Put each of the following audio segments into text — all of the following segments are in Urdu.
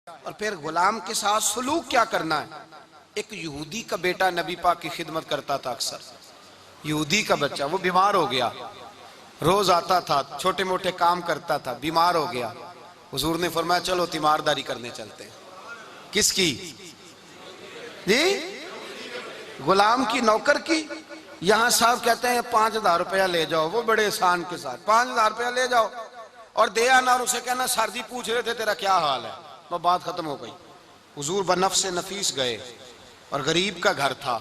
اور پھر غلام کے ساتھ سلوک کیا کرنا ہے۔ ایک یہودی کا بیٹا نبی پاک کی خدمت کرتا تھا اکثر، یہودی کا بچہ، وہ بیمار ہو گیا، روز آتا تھا، چھوٹے موٹے کام کرتا تھا، بیمار ہو گیا۔ حضور نے فرمایا چلو تیمارداری کرنے چلتے ہیں۔ کس کی؟ جی غلام کی، نوکر کی۔ یہاں صاحب کہتے ہیں 5,000 روپیہ لے جاؤ، وہ بڑے احسان کے ساتھ 5,000 روپیہ لے جاؤ اور دے آنا، اور اسے کہنا سر جی پوچھ رہے تھے تیرا کیا حال ہے، وہ بات ختم ہو گئی۔ حضور بنفس نفیس گئے اور غریب کا گھر تھا،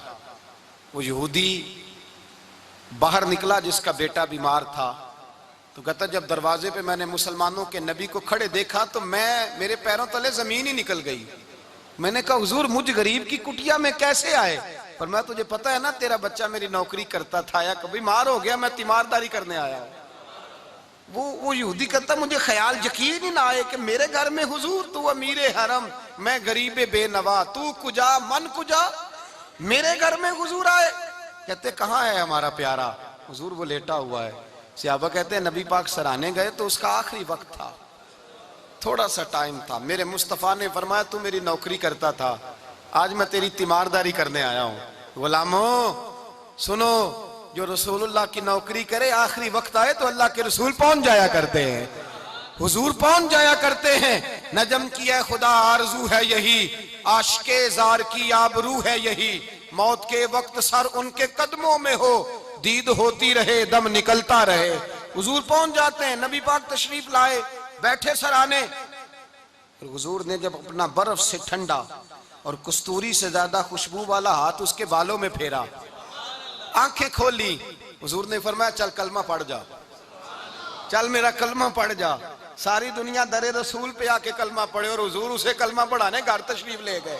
وہ یہودی باہر نکلا جس کا بیٹا بیمار تھا، تو کہتا جب دروازے پہ میں نے مسلمانوں کے نبی کو کھڑے دیکھا تو میرے پیروں تلے زمین ہی نکل گئی۔ میں نے کہا حضور مجھ غریب کی کٹیا میں کیسے آئے؟ پر میں تجھے پتا ہے نا تیرا بچہ میری نوکری کرتا تھا، یا کبھی بیمار ہو گیا، میں تیمارداری کرنے آیا ہوں۔ وہ یہودی کہتا مجھے خیال یقین ہی نہ آئے کہ میرے گھر میں حضور، تو امیر حرم، میں غریب بے نوا، تو کجا من کجا، میرے گھر میں حضور آئے۔ کہتے کہاں ہے ہمارا پیارا؟ حضور وہ لیٹا ہوا ہے۔ صحابہ کہتے ہیں نبی پاک سرانے گئے تو اس کا آخری وقت تھا، تھوڑا سا ٹائم تھا، میرے مصطفیٰ نے فرمایا تو میری نوکری کرتا تھا، آج میں تیری تیمارداری کرنے آیا ہوں۔ غلاموں سنو، جو رسول اللہ کی نوکری کرے آخری وقت آئے تو اللہ کے رسول پہنچ جایا کرتے ہیں، حضور پہنچ جایا کرتے ہیں۔ نجم کی اے خدا آرزو ہے یہی، عاشق زار کی آبرو ہے یہی، موت کے وقت سر ان کے قدموں میں ہو، دید ہوتی رہے دم نکلتا رہے۔ حضور پہنچ جاتے ہیں، نبی پاک تشریف لائے، بیٹھے سرانے، حضور نے جب اپنا برف سے ٹھنڈا اور کستوری سے زیادہ خوشبو والا ہاتھ اس کے بالوں میں پھیرا، آنکھیں کھولی، حضور نے فرمایا چل کلمہ پڑھ جا، چل میرا کلمہ پڑھ جا۔ ساری دنیا در رسول پہ آ کے کلمہ پڑھے اور حضور اسے کلمہ پڑھانے گھر تشریف لے گئے۔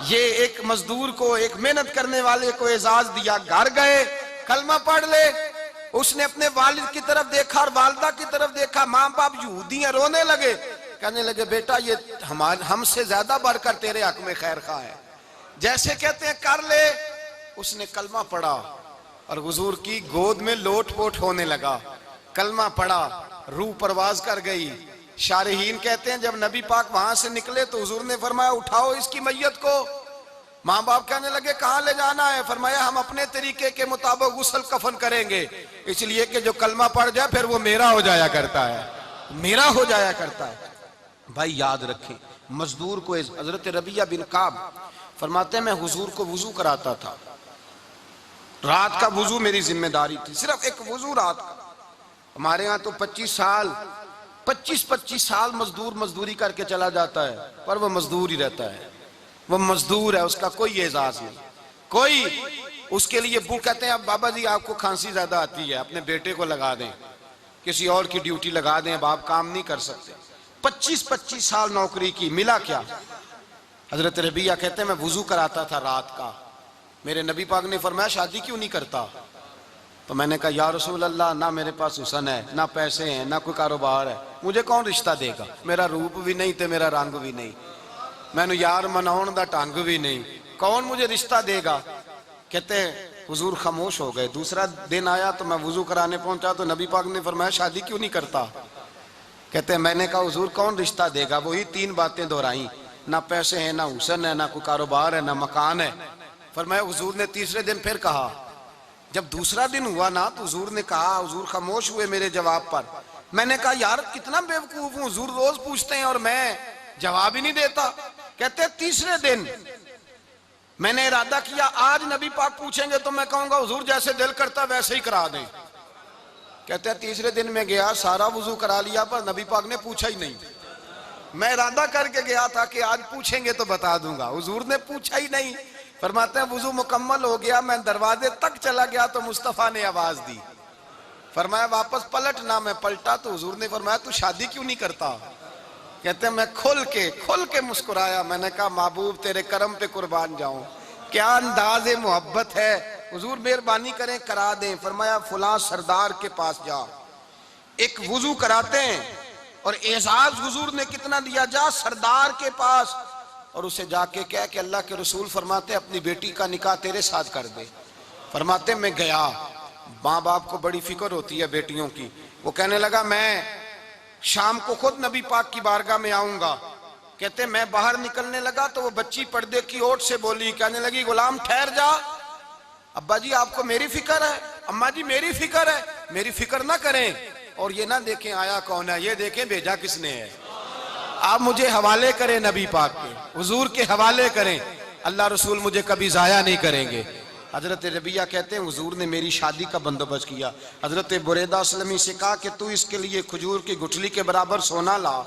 یہ ایک مزدور کو، ایک محنت کرنے والے کو اعزاز دیا، گھر گئے کلمہ پڑھ لے۔ اس نے اپنے والد کی طرف دیکھا اور والدہ کی طرف دیکھا، ماں باپ یہودی ہیں، رونے لگے، کہنے لگے بیٹا یہ ہم سے زیادہ بڑھ کر تیرے حق میں خیر خواہ ہے، جیسے کہتے ہیں کر لے۔ اس نے کلمہ پڑھا اور حضور کی گود میں لوٹ پوٹ ہونے لگا، کلمہ پڑھا، روح پرواز کر گئی۔ شارحین کہتے ہیں جب نبی پاک وہاں سے نکلے تو حضور نے فرمایا اٹھاؤ اس کی میت کو۔ ماں باپ کہنے لگے کہاں لے جانا ہے؟ فرمایا ہم اپنے طریقے کے مطابق غسل کفن کریں گے، اس لیے کہ جو کلمہ پڑھ جائے پھر وہ میرا ہو جایا کرتا ہے، میرا ہو جایا کرتا ہے۔ بھائی یاد رکھیں، مزدور کو حضرت ربیعہ بن کعب فرماتے ہیں میں حضور کو وضو کراتا تھا، رات کا وضو میری ذمہ داری تھی، صرف ایک وضو رات کا۔ ہمارے ہاں تو 25 سال مزدور مزدوری کر کے چلا جاتا ہے، پر وہ مزدور ہی رہتا ہے، وہ مزدور ہے، اس کا کوئی اعزاز نہیں، کوئی اس کے لیے وہ کہتے ہیں اب بابا جی آپ کو کھانسی زیادہ آتی ہے، اپنے بیٹے کو لگا دیں، کسی اور کی ڈیوٹی لگا دیں، اب آپ کام نہیں کر سکتے۔ 25 سال نوکری کی، ملا کیا؟ حضرت ربیعہ کہتے ہیں میں وضو کراتا تھا رات کا، میرے نبی پاک نے فرمایا شادی کیوں نہیں کرتا؟ تو میں نے کہا یا رسول اللہ نہ میرے پاس حسن ہے، نہ پیسے ہیں، نہ کوئی کاروبار ہے، مجھے کون رشتہ دے گا؟ میرا روپ بھی نہیں تے میرا رنگ بھی نہیں، میں نے یار مناؤن دا ٹانگ بھی نہیں، کون مجھے رشتہ دے گا؟ کہتے ہیں حضور خاموش ہو گئے۔ دوسرا دن آیا تو میں وضو کرانے پہنچا تو نبی پاک نے فرمایا شادی کیوں نہیں کرتا؟ کہتے ہیں میں نے کہا حضور کون رشتہ دے گا؟ وہی 3 باتیں دہرائیں، نہ پیسے ہیں، نہ حسن ہے، نہ کوئی کاروبار ہے، نہ مکان ہے۔ فرمایا حضور نے تیسرے دن پھر کہا، جب دوسرا دن ہوا نا تو حضور نے کہا، حضور خاموش ہوئے میرے جواب پر۔ میں نے کہا یار کتنا بیوقوف ہوں، حضور روز پوچھتے ہیں اور میں جواب ہی نہیں دیتا۔ کہتے ہیں تیسرے دن میں نے ارادہ کیا آج نبی پاک پوچھیں گے تو میں کہوں گا حضور جیسے دل کرتا ویسے ہی کرا دیں۔ کہتے ہیں تیسرے دن میں گیا، سارا وضو کرا لیا پر نبی پاک نے پوچھا ہی نہیں۔ میں ارادہ کر کے گیا تھا کہ آج پوچھیں گے تو بتا دوں گا، حضور نے پوچھا ہی نہیں۔ فرماتے ہیں وضو مکمل ہو گیا، میں دروازے تک چلا گیا تو مصطفیٰ نے آواز دی، فرمایا واپس پلٹ نہ، میں پلٹا تو حضور نے فرمایا تو شادی کیوں نہیں کرتا؟ کہتے ہیں میں کھل کے مسکرایا، میں نے کہا محبوب تیرے کرم پہ قربان جاؤں، کیا انداز محبت ہے، حضور مہربانی کریں کرا دیں۔ فرمایا فلاں سردار کے پاس جا، ایک وضو کراتے ہیں اور اعزاز حضور نے کتنا دیا، جا سردار کے پاس اور اسے جا کے کہہ کہ اللہ کے رسول فرماتے اپنی بیٹی کا نکاح تیرے ساتھ کر دے۔ فرماتے میں گیا، ماں باپ کو بڑی فکر ہوتی ہے بیٹیوں کی، وہ کہنے لگا میں شام کو خود نبی پاک کی بارگاہ میں آؤں گا، کہتے میں باہر نکلنے لگا تو وہ بچی پردے کی اوٹ سے بولی، کہنے لگی غلام ٹھہر جا، ابا جی آپ کو میری فکر ہے، اماں جی میری فکر ہے، میری فکر نہ کریں اور یہ نہ دیکھیں آیا کون ہے، یہ دیکھیں بھیجا کس نے ہے۔ آپ مجھے حوالے کریں نبی پاک کے، حضور کے حوالے کریں، اللہ رسول مجھے کبھی ضائع نہیں کریں گے۔ حضرت ربیہ کہتے ہیں حضور نے میری شادی کا بندوبست کیا۔ حضرت بریدہ اسلمی سے کہا کہ تو اس کے لیے کھجور کی گٹھلی کے برابر سونا لا۔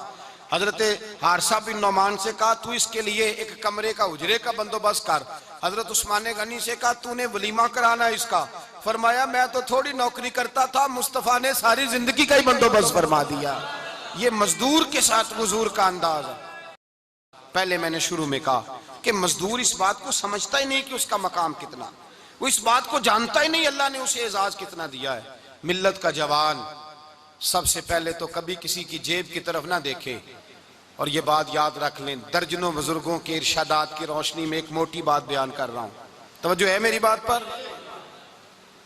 حضرت حارثہ بن نعمان سے کہا تو اس کے لیے ایک کمرے کا اجرے کا بندوبست کر۔ حضرت عثمان غنی سے کہا تو نے ولیمہ کرانا اس کا۔ فرمایا میں تو تھوڑی نوکری کرتا تھا، مصطفیٰ نے ساری زندگی کا ہی بندوبست فرما دیا۔ یہ مزدور کے ساتھ حضور کا انداز ہے۔ پہلے میں نے شروع میں کہا کہ مزدور اس بات کو سمجھتا ہی نہیں کہ اس کا مقام کتنا، وہ اس بات کو جانتا ہی نہیں اللہ نے اسے اعزاز کتنا دیا ہے۔ ملت کا جوان سب سے پہلے تو کبھی کسی کی جیب کی طرف نہ دیکھے، اور یہ بات یاد رکھ لیں، درجنوں بزرگوں کے ارشادات کی روشنی میں ایک موٹی بات بیان کر رہا ہوں، توجہ ہے میری بات پر؟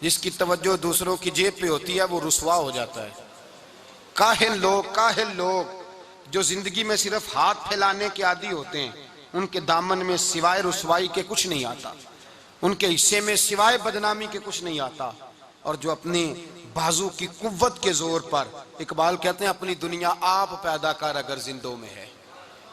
جس کی توجہ دوسروں کی جیب پہ ہوتی ہے وہ رسوا ہو جاتا ہے۔ کاہل لوگ جو زندگی میں صرف ہاتھ پھیلانے کے عادی ہوتے ہیں، ان کے دامن میں سوائے رسوائی کے کچھ نہیں آتا، ان کے حصے میں سوائے بدنامی کے کچھ نہیں آتا، اور جو اپنی بازو کی قوت کے زور پر، اقبال کہتے ہیں اپنی دنیا آپ پیدا کر اگر زندوں میں ہے،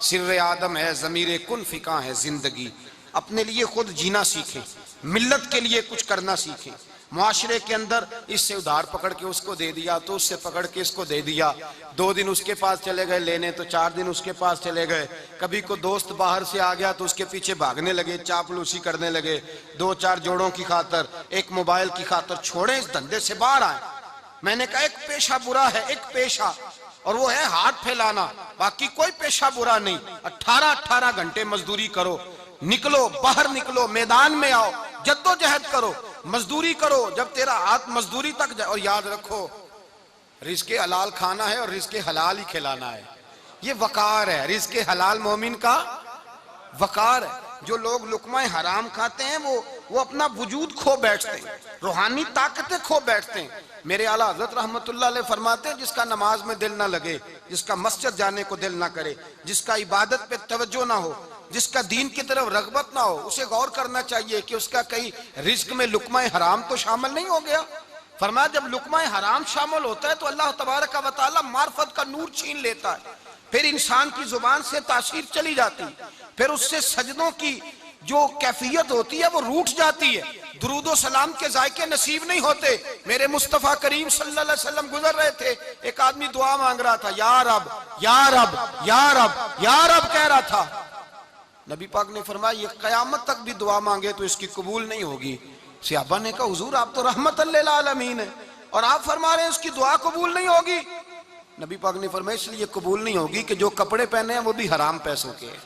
سر آدم ہے ضمیر کن فکاں ہے زندگی، اپنے لیے خود جینا سیکھیں، ملت کے لیے کچھ کرنا سیکھیں۔ معاشرے کے اندر اس سے ادھار پکڑ کے اس کو دے دیا تو اس سے پکڑ کے اس کو دے دیا، 2 دن اس کے پاس چلے گئے لینے تو 4 دن اس کے پاس چلے گئے، کبھی کو دوست باہر سے آ گیا تو اس کے پیچھے بھاگنے لگے، چاپلوسی کرنے لگے، 2-4 جوڑوں کی خاطر، ایک موبائل کی خاطر، چھوڑیں اس دھندے سے باہر آئیں۔ میں نے کہا ایک پیشہ برا ہے، ایک پیشہ، اور وہ ہے ہاتھ پھیلانا، باقی کوئی پیشہ برا نہیں۔ 18 گھنٹے مزدوری کرو، نکلو باہر، نکلو میدان میں آؤ، جدوجہد کرو، مزدوری کرو جب تیرا ہاتھ مزدوری تک جائے، اور یاد رکھو رزق حلال کھانا ہے اور رزق حلال ہی کھلانا ہے، یہ وقار ہے، رزق حلال مومن کا وقار ہے۔ جو لوگ لقمہ حرام کھاتے ہیں وہ اپنا وجود کھو بیٹھتے ہیں، روحانی طاقتیں کھو بیٹھتے ہیں۔ میرے اعلیٰ حضرت رحمت اللہ علیہ فرماتے ہیں جس کا نماز میں دل نہ لگے، جس کا مسجد جانے کو دل نہ کرے، جس کا عبادت پہ توجہ نہ ہو، جس کا دین کی طرف رغبت نہ ہو، اسے غور کرنا چاہیے کہ اس کا کئی رزق میں لقمہ حرام تو شامل نہیں ہو گیا۔ فرمایا جب لقمہ حرام شامل ہوتا ہے تو اللہ تبارک و تعالی معرفت کا نور چھین لیتا ہے، پھر انسان کی زبان سے تاثیر چلی جاتی، پھر اس سے سجدوں کی جو کیفیت ہوتی ہے وہ روٹ جاتی ہے، درود و سلام کے ذائقے نصیب نہیں ہوتے۔ میرے مصطفیٰ کریم صلی اللہ علیہ وسلم گزر رہے تھے، ایک آدمی دعا مانگ رہا تھا، یا رب یا رب یا رب یا رب کہہ رہا تھا، نبی پاک نے فرمایا یہ قیامت تک بھی دعا مانگے تو اس کی قبول نہیں ہوگی۔ صحابہ نے کہا حضور آپ تو رحمت للعالمین ہیں اور آپ فرما رہے ہیں اس کی دعا قبول نہیں ہوگی۔ نبی پاک نے فرمایا اس لیے قبول نہیں ہوگی کہ جو کپڑے پہنے ہیں وہ بھی حرام پیسوں کے ہیں،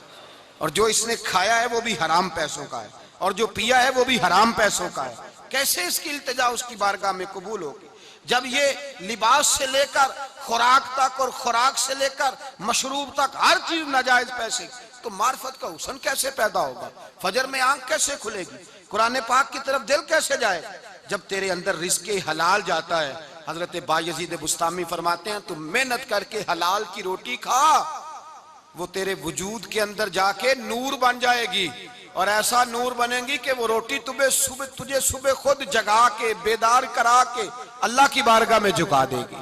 اور جو اس نے کھایا ہے وہ بھی حرام پیسوں کا ہے، اور جو پیا ہے وہ بھی حرام پیسوں کا ہے، کیسے اس کی التجا اس کی بارگاہ میں قبول ہوگی؟ جب یہ لباس سے لے کر خوراک تک اور خوراک سے لے کر مشروب تک ہر چیز ناجائز پیسے، تو معرفت کا حسن کیسے پیدا ہوگا؟ فجر میں آنکھ کیسے کھلے گی؟ قرآن پاک کی طرف دل کیسے جائے؟ جب تیرے اندر رزق حلال جاتا ہے۔ حضرت بایزید بستامی فرماتے ہیں تو محنت کر کے حلال کی روٹی کھا، وہ تیرے وجود کے اندر جا کے نور بن جائے گی، اور ایسا نور بنے گی کہ وہ روٹی تجھے صبح خود جگا کے بیدار کرا کے اللہ کی بارگاہ میں جھکا دے گی۔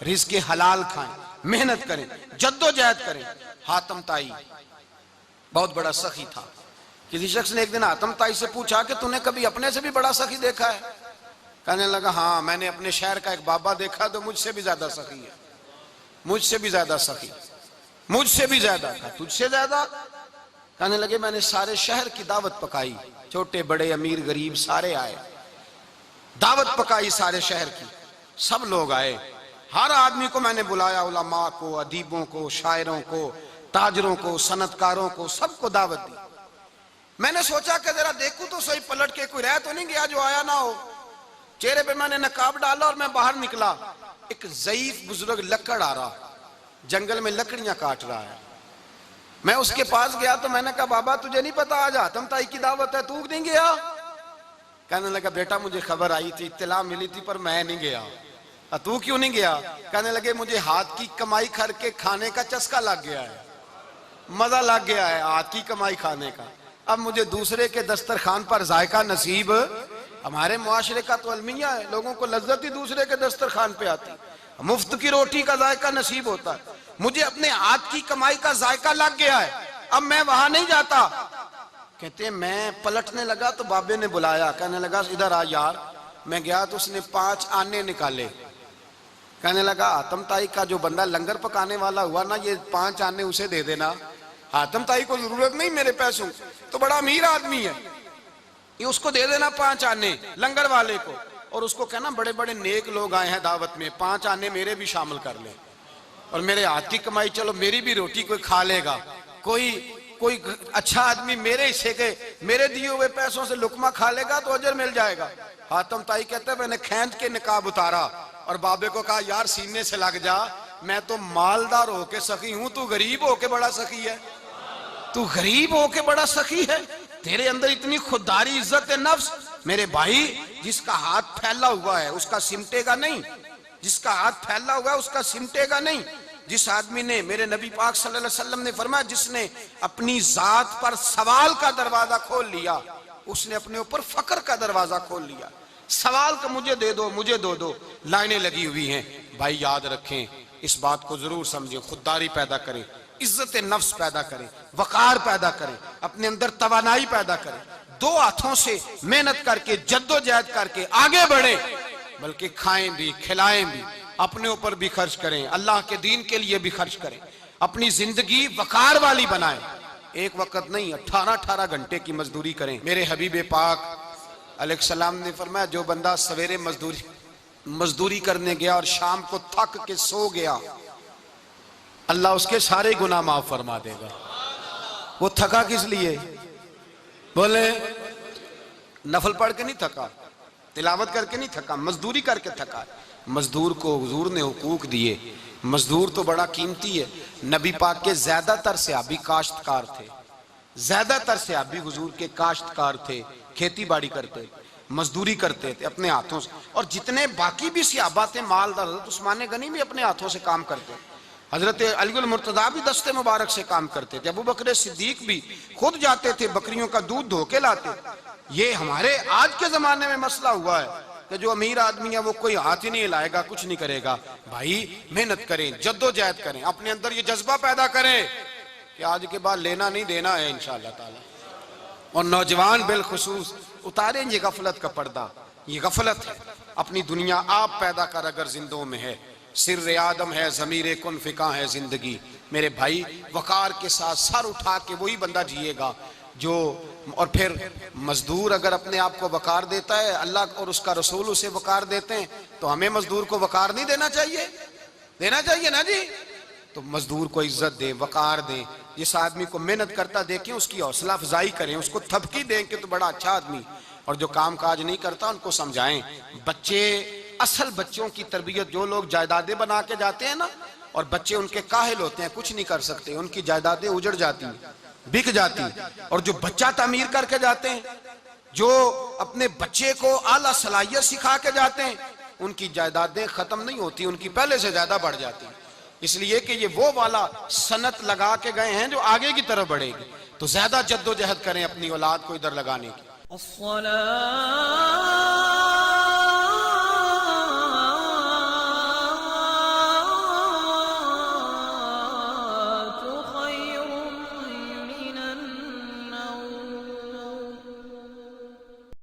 رزق حلال کھائیں، محنت کریں، جدوجہد کریں۔ حاتم طائی بہت بڑا سخی تھا، کسی شخص نے ایک دن حاتم طائی سے پوچھا کہ تو نے کبھی اپنے سے بھی بڑا سخی دیکھا ہے؟ کہنے لگا ہاں میں نے اپنے شہر کا ایک بابا دیکھا تو مجھ سے بھی زیادہ سخی ہے، مجھ سے بھی زیادہ سخی، مجھ سے بھی زیادہ، تجھ سے زیادہ؟ کہنے لگے میں نے سارے شہر کی دعوت پکائی، چھوٹے بڑے امیر غریب سارے آئے، دعوت پکائی سارے شہر کی، سب لوگ آئے، ہر آدمی کو میں نے بلایا، علماء کو، ادیبوں کو، شاعروں کو، تاجروں کو، صنعتکاروں کو، سب کو دعوت دی۔ میں نے سوچا کہ ذرا دیکھوں تو صحیح پلٹ کے کوئی رہ تو نہیں گیا جو آیا نہ ہو۔ چہرے پہ میں نے نقاب ڈالا اور میں باہر نکلا، ایک ضعیف بزرگ لکڑ آ رہا، جنگل میں لکڑیاں کاٹ رہا ہے۔ میں اس کے پاس گیا تو میں نے کہا بابا تجھے نہیں پتا آج حاتم طائی کی دعوت ہے، تو نہیں گیا؟ کہنے لگا بیٹا مجھے خبر آئی تھی، اطلاع ملی تھی، پر میں نہیں گیا۔ تو کیوں نہیں گیا؟ کہنے لگے مجھے ہاتھ کی کمائی کر کے کھانے کا چسکا لگ گیا ہے۔ مزہ لگ گیا ہے ہاتھ کی کمائی کھانے کا، اب مجھے دوسرے کے دسترخوان پر ذائقہ نصیب۔ ہمارے معاشرے کا تو المیہ ہے، لوگوں کو لذت ہی دوسرے کے دسترخوان پہ آتی، مفت کی روٹی کا ذائقہ نصیب ہوتا ہے، مجھے اپنے ہاتھ کی کمائی کا ذائقہ لگ گیا ہے، اب میں وہاں نہیں جاتا۔ کہتے ہیں میں پلٹنے لگا تو بابے نے بلایا، کہنے لگا ادھر آ یار۔ میں گیا تو اس نے 5 آنے نکالے، کہنے لگا حاتم تائی کا جو بندہ لنگر پکانے والا ہوا نا، یہ 5 آنے اسے دے دینا، حاتم تائی کو ضرورت نہیں میرے پیسوں، تو بڑا امیر آدمی ہے، یہ اس کو دے دینا 5 آنے لنگر والے کو، اور اس کو کہنا بڑے بڑے نیک لوگ آئے ہیں دعوت میں، 5 آنے میرے بھی شامل کر لیں، اور میرے ہاتھ کی کمائی چلو میری بھی روٹی کوئی کھا لے گا، کوئی اچھا آدمی میرے حصے کے میرے دیے ہوئے پیسوں سے لقمہ کھا لے گا تو اجر مل جائے گا۔ حاتم تائی کہتے ہیں میں نے کھینچ کے نقاب اتارا اور بابے کو کہا یار سینے سے لگ جا، میں تو مالدار ہو کے سخی ہوں، تو غریب ہو کے بڑا سخی ہے، تو غریب ہو کے بڑا سخی ہے، تیرے اندر اتنی خودداری عزت نفس۔ میرے بھائی جس کا ہاتھ پھیلا ہوا ہے اس کا سمٹے گا نہیں، جس کا ہاتھ پھیلا ہوا ہے اس کا سمٹے گا نہیں۔ جس آدمی نے، میرے نبی پاک صلی اللہ علیہ وسلم نے فرمایا جس نے اپنی ذات پر سوال کا دروازہ کھول لیا، اس نے اپنے اوپر فقر کا دروازہ کھول لیا۔ سوال کا مجھے دے دو مجھے دو دو لائنیں لگی ہوئی ہیں۔ بھائی یاد رکھیں، اس بات کو ضرور سمجھیں، خودداری پیدا کریں، عزت نفس پیدا کریں، وقار پیدا کریں، اپنے اندر توانائی پیدا کریں، 2 ہاتھوں سے محنت کر کے جد و جہد کر کے آگے بڑھیں، بلکہ کھائیں بھی کھلائیں بھی، اپنے اوپر بھی خرچ کریں، اللہ کے دین کے لیے بھی خرچ کریں، اپنی زندگی وقار والی بنائیں، ایک وقت نہیں 18 گھنٹے کی مزدوری کریں۔ میرے حبیب پاک علیہ السلام نے فرمایا جو بندہ سویرے مزدوری کرنے گیا اور شام کو تھک کے سو گیا، اللہ اس کے سارے گناہ معاف فرما دے گا۔ وہ تھکا کس لیے؟ بولے نفل پڑھ کے نہیں تھکا، تلاوت کر کے نہیں تھکا، مزدوری کر کے تھکا۔ مزدور کو حضور نے حقوق دیے، مزدور تو بڑا قیمتی ہے۔ نبی پاک کے زیادہ تر صحابی کاشتکار تھے، زیادہ تر صحابی حضور کے کاشتکار تھے، کھیتی باڑی کرتے، مزدوری کرتے تھے اپنے ہاتھوں سے، اور جتنے باقی بھی صحابہ تھے مالدار، حضرت عثمان غنی بھی اپنے ہاتھوں سے کام کرتے، حضرت علی المرتضیٰ بھی دست مبارک سے کام کرتے تھے، ابو بکر صدیق بھی خود جاتے تھے بکریوں کا دودھ دھو کے لاتے۔ یہ ہمارے آج کے زمانے میں مسئلہ ہوا ہے کہ جو امیر آدمی ہے وہ کوئی ہاتھ ہی نہیں ہلائے گا، کچھ نہیں کرے گا۔ بھائی محنت کریں، جد و جہد کریں، اپنے اندر یہ جذبہ پیدا کریں کہ آج کے بعد لینا نہیں دینا ہے انشاءاللہ تعالی۔ اور نوجوان بالخصوص اتاریں یہ غفلت کا پردہ، یہ غفلت ہے۔ اپنی دنیا آپ پیدا کر اگر زندوں میں ہے، سر آدم ہے، ضمیر کن فکاں ہے زندگی۔ میرے بھائی وقار کے ساتھ سر اٹھا کے وہی بندہ جیے گا جو، اور پھر مزدور اگر اپنے آپ کو وقار دیتا ہے، اللہ اور اس کا رسول اسے وقار دیتے ہیں، تو ہمیں مزدور کو وقار نہیں دینا چاہیے؟ دینا چاہیے نا جی۔ تو مزدور کو عزت دیں، وقار دیں، جس آدمی کو محنت کرتا دیکھیں اس کی حوصلہ افزائی کریں، اس کو تھپکی دیں کہ تو بڑا اچھا آدمی، اور جو کام کاج نہیں کرتا ان کو سمجھائیں۔ بچے، اصل بچوں کی تربیت، جو لوگ جائیدادیں بنا کے جاتے ہیں نا، اور بچے ان کے کاہل ہوتے ہیں، کچھ نہیں کر سکتے، ان کی جائیدادیں اجڑ جاتی ہیں، بک جاتی ہیں، اور جو بچہ تعمیر کر کے جاتے ہیں، جو اپنے بچے کو اعلیٰ صلاحیت سکھا کے جاتے ہیں، ان کی جائیدادیں ختم نہیں ہوتی، ان کی پہلے سے زیادہ بڑھ جاتی ہیں، اس لیے کہ یہ وہ والا سنت لگا کے گئے ہیں جو آگے کی طرف بڑھے گی۔ تو زیادہ جد و جہد کریں اپنی اولاد کو ادھر لگانے کی۔